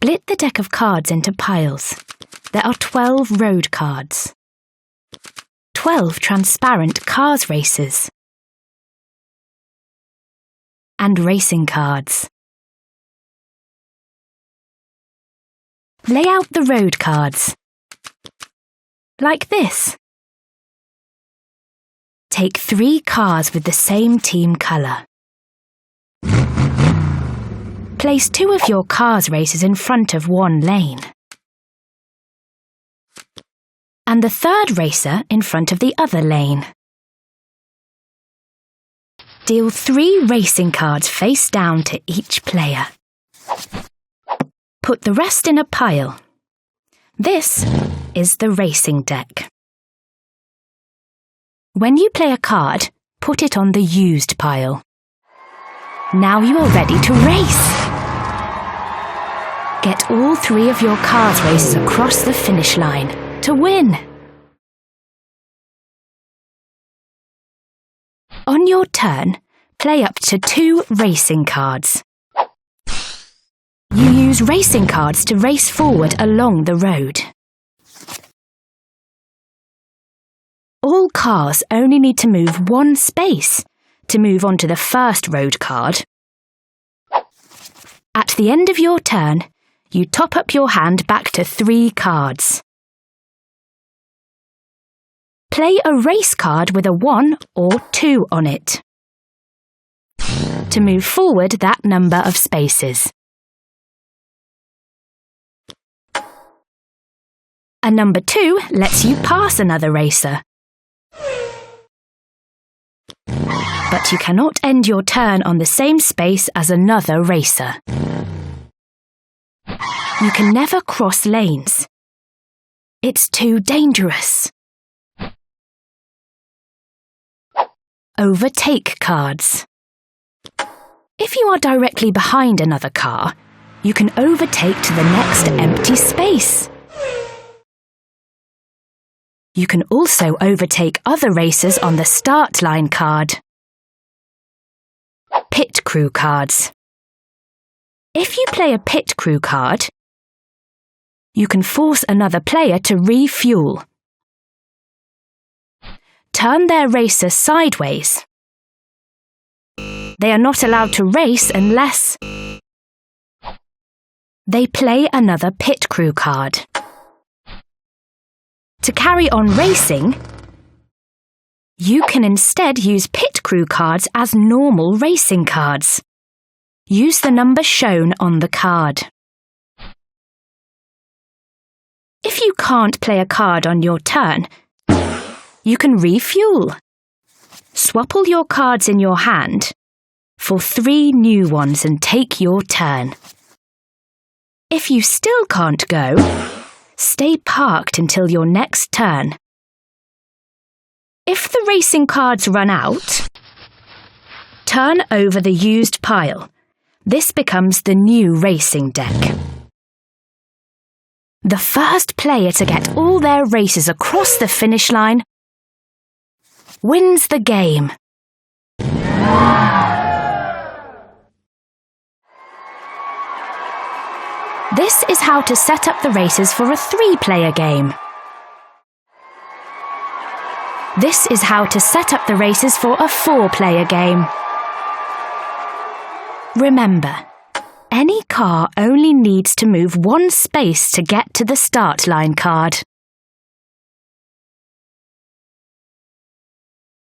Split the deck of cards into piles. There are 12 road cards. 12 transparent cars races. And racing cards. Lay out the road cards. Like this. Take 3 cars with the same team colour. Place 2 of your cars races in front of one lane. And the third racer in front of the other lane. Deal 3 racing cards face down to each player. Put the rest in a pile. This is the racing deck. When you play a card, put it on the used pile. Now you are ready to race. Get all 3 of your cars races across the finish line to win. On your turn, play up to 2 racing cards. You use racing cards to race forward along the road. All cars only need to move 1 space to move onto the first road card. At the end of your turn, you top up your hand back to 3 cards. Play a race card with a 1 or 2 on it to move forward that number of spaces. A number 2 lets you pass another racer. But you cannot end your turn on the same space as another racer. You can never cross lanes. It's too dangerous. Overtake cards. If you are directly behind another car, you can overtake to the next empty space. You can also overtake other racers on the start line card. Pit crew cards. If you play a pit crew card, you can force another player to refuel. Turn their racer sideways. They are not allowed to race unless they play another pit crew card. To carry on racing, you can instead use pit crew cards as normal racing cards. Use the number shown on the card. If you can't play a card on your turn, you can refuel. Swap all your cards in your hand for 3 new ones and take your turn. If you still can't go, stay parked until your next turn. If the racing cards run out, turn over the used pile. This becomes the new racing deck. The first player to get all their races across the finish line wins the game. This is how to set up the races for a 3-player game. This is how to set up the races for a 4-player game. Remember, any car only needs to move 1 space to get to the start line card.